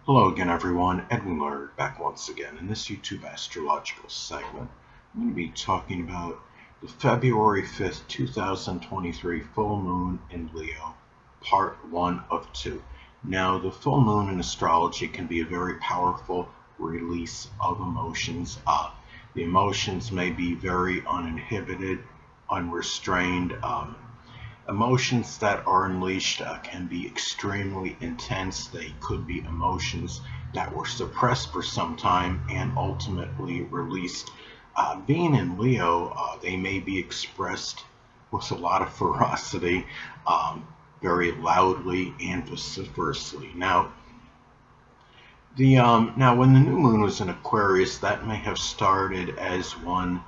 Hello again, everyone. Edwin Learnard back once again. In this YouTube astrological segment, I'm going to be talking about the February 5th, 2023 full moon in Leo, part 1 of 2. Now, the full moon in astrology can be a very powerful release of emotions. The emotions may be very uninhibited, unrestrained. Emotions that are unleashed can be extremely intense. They could be emotions that were suppressed for some time and ultimately released. Being in Leo, they may be expressed with a lot of ferocity, very loudly and vociferously. Now when the new moon was in Aquarius, that may have started as one,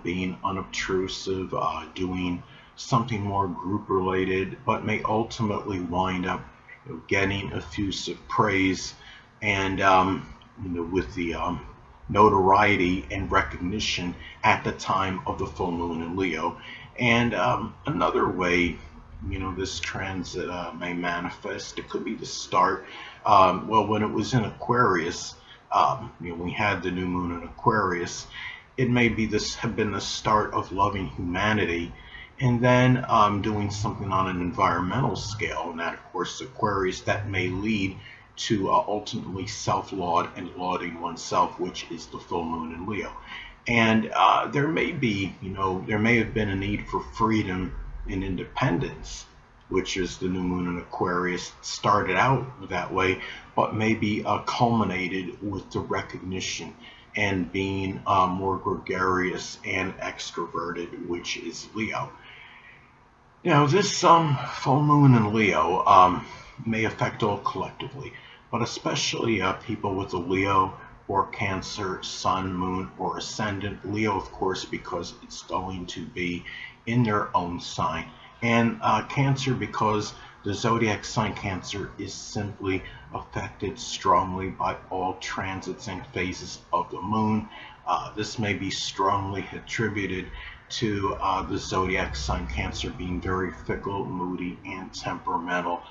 being unobtrusive, doing something more group related, but may ultimately wind up, getting effusive praise and, with the notoriety and recognition at the time of the full moon in Leo. And another way, this transit may manifest. It could be the start. Well, when it was in Aquarius, we had the new moon in Aquarius. It may be this have been the start of loving humanity, and then doing something on an environmental scale, and that, of course, Aquarius, that may lead to ultimately self-laud and lauding oneself, which is the full moon in Leo. And there may have been a need for freedom and independence, which is the new moon in Aquarius. Started out that way, but maybe culminated with the recognition and being more gregarious and extroverted, which is Leo. This full moon in Leo may affect all collectively, but especially people with a Leo or Cancer, Sun, Moon, or Ascendant. Leo, of course, because it's going to be in their own sign, and Cancer because the zodiac sign Cancer is simply affected strongly by all transits and phases of the moon. This may be strongly attributed to the zodiac sign Cancer being very fickle, moody, and temperamental.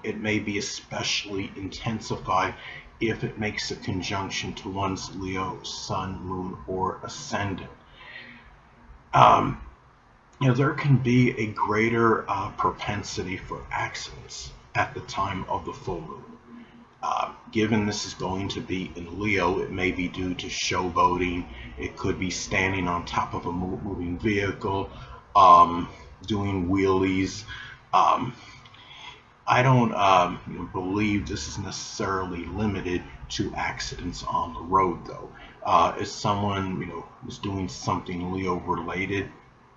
It may be especially intensified if it makes a conjunction to one's Leo, Sun, Moon, or Ascendant. Um, there can be a greater propensity for accidents at the time of the full moon. Given this is going to be in Leo, it may be due to showboating. It could be standing on top of a moving vehicle, doing wheelies. Um, I don't believe this is necessarily limited to accidents on the road, though. If someone is doing something Leo related,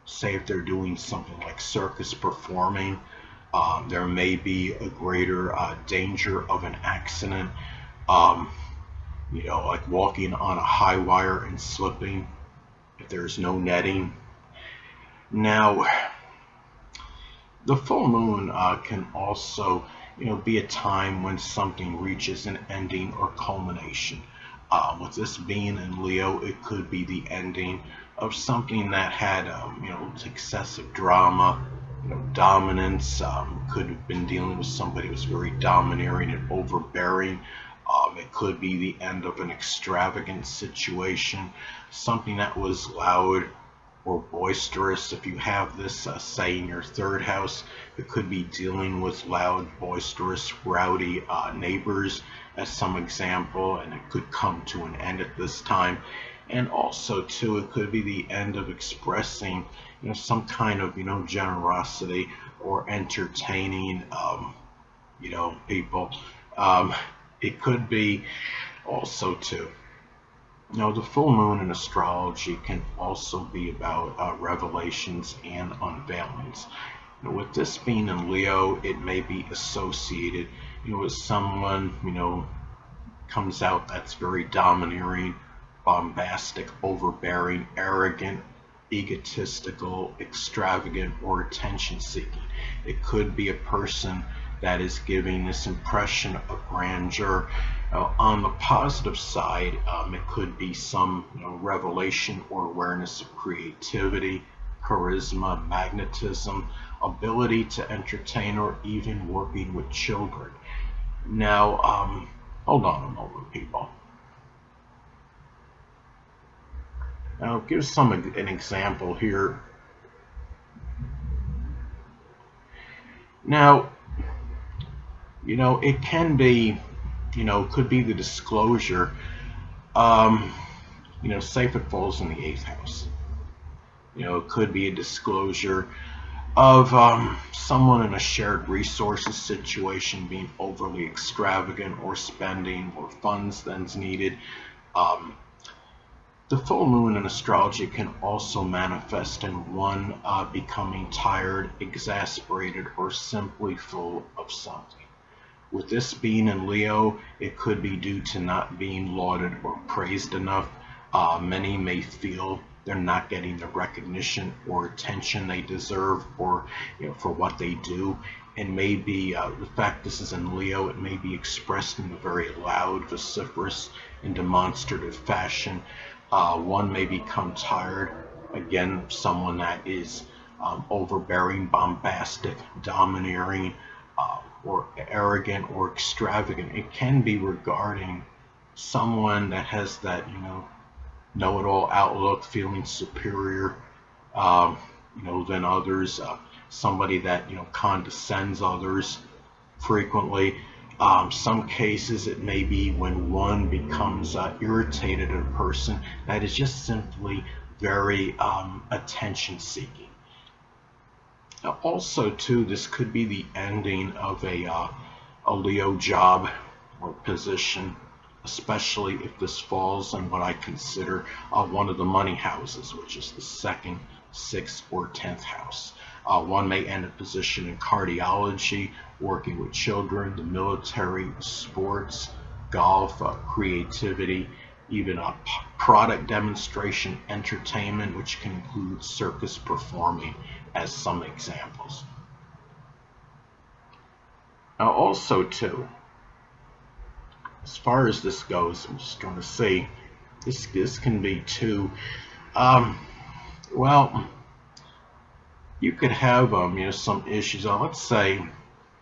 say if they're doing something like circus performing, there may be a greater danger of an accident. Um, like walking on a high wire and slipping if there's no netting. Now, the full moon can also, be a time when something reaches an ending or culmination. With this being in Leo, it could be the ending of something that had, excessive drama, dominance. Could have been dealing with somebody who was very domineering and overbearing. It could be the end of an extravagant situation, something that was loud or boisterous. If you have this, say, in your third house, it could be dealing with loud, boisterous, rowdy neighbors as some example, and it could come to an end at this time. And also, too, it could be the end of expressing, some kind of, generosity or entertaining, people. Um, it could be also, too, the full moon in astrology can also be about revelations and unveilings. With this being in Leo, it may be associated, with someone, comes out that's very domineering, bombastic, overbearing, arrogant, egotistical, extravagant, or attention seeking. It could be a person that is giving this impression of grandeur. On the positive side, it could be some, revelation or awareness of creativity, charisma, magnetism, ability to entertain, or even working with children. Now, Hold on a moment, people. Now, I'll give an example here. Now, it can be, could be the disclosure. Um, say if it falls in the eighth house. It could be a disclosure of someone in a shared resources situation being overly extravagant or spending more funds than's needed. Um, the full moon in astrology can also manifest in one becoming tired, exasperated, or simply full of something. With this being in Leo, it could be due to not being lauded or praised enough. Many may feel they're not getting the recognition or attention they deserve, or for what they do. And maybe the fact this is in Leo, it may be expressed in a very loud, vociferous, and demonstrative fashion. One may become tired. Again, someone that is overbearing, bombastic, domineering, or arrogant or extravagant. It can be regarding someone that has that, know-it-all outlook, feeling superior, um, than others. Somebody that condescends others frequently. Some cases it may be when one becomes irritated at a person that is just simply very attention-seeking. Now, also, too, this could be the ending of a Leo job or position, especially if this falls in what I consider one of the money houses, which is the second, sixth, or 10th house. One may end a position in cardiology, working with children, the military, sports, golf, creativity, even a product demonstration, entertainment, which can include circus performing as some examples. Now also too, as far as this goes, I'm just going to say this can be too, um, well, you could have some issues. Let's say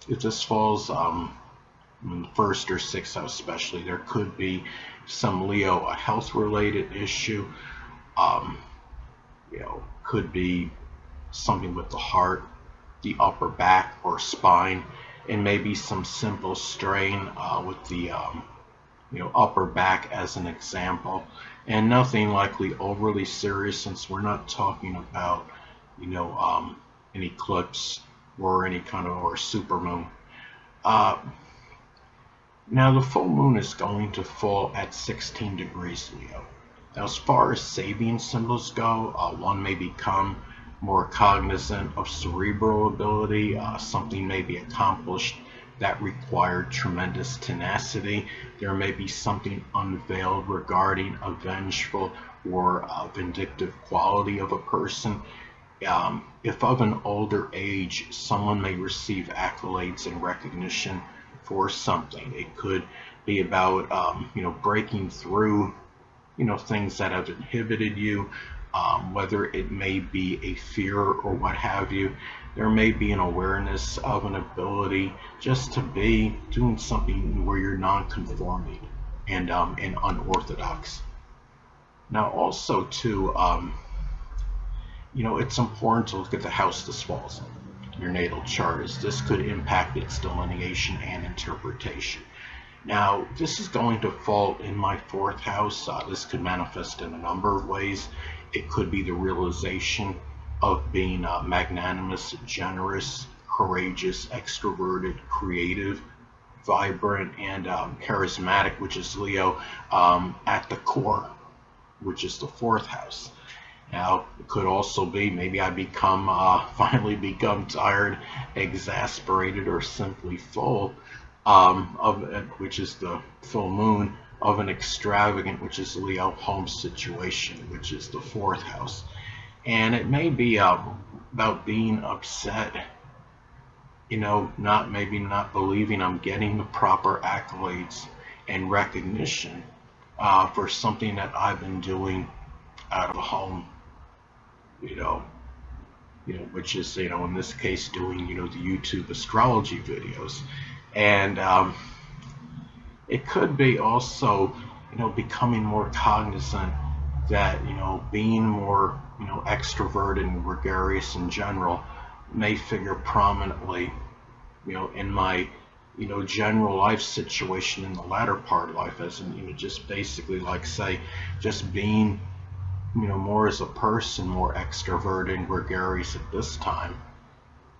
if this falls in the first or sixth house especially, there could be some Leo, a health related issue. Um, could be something with the heart, the upper back or spine, and maybe some simple strain with the upper back as an example, and nothing likely overly serious since we're not talking about an eclipse or any kind of or supermoon. Uh, Now the full moon is going to fall at 16 degrees Leo. Now as far as Sabian symbols go, one may become more cognizant of cerebral ability. Something may be accomplished that required tremendous tenacity. There may be something unveiled regarding a vengeful or vindictive quality of a person. If of an older age, someone may receive accolades and recognition for something. It could be about breaking through things that have inhibited you, whether it may be a fear or what have you. There may be an awareness of an ability just to be doing something where you're non-conforming and unorthodox. Now also too, it's important to look at the house this falls in your natal chart, as this could impact its delineation and interpretation. Now, this is going to fall in my fourth house. This could manifest in a number of ways. It could be the realization of being magnanimous, generous, courageous, extroverted, creative, vibrant, and charismatic, which is Leo, at the core, which is the fourth house. Now, it could also be maybe I finally become tired, exasperated, or simply full of it, which is the full moon, of an extravagant, which is Leo, home situation, which is the fourth house. And it may be about being upset, not believing I'm getting the proper accolades and recognition for something that I've been doing out of the home, you know, which is, in this case, doing, the YouTube astrology videos. And It could be also, becoming more cognizant that, being more, extroverted and gregarious in general may figure prominently, in my, general life situation in the latter part of life, as in, just basically like say, just being, more as a person, more extroverted and gregarious at this time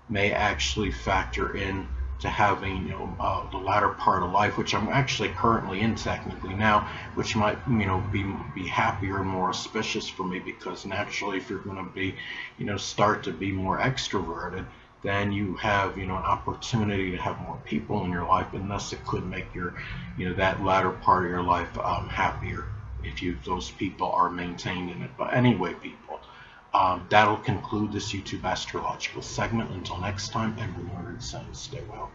may actually factor in to having, the latter part of life, which I'm actually currently in technically now, which might, be happier and more auspicious for me, because naturally, if you're going to be, start to be more extroverted, then you have, an opportunity to have more people in your life, and thus it could make your, that latter part of your life happier if those people are maintained in it. But anyway, people, that'll conclude this YouTube astrological segment. Until next time, Edwin Learnard saying stay well.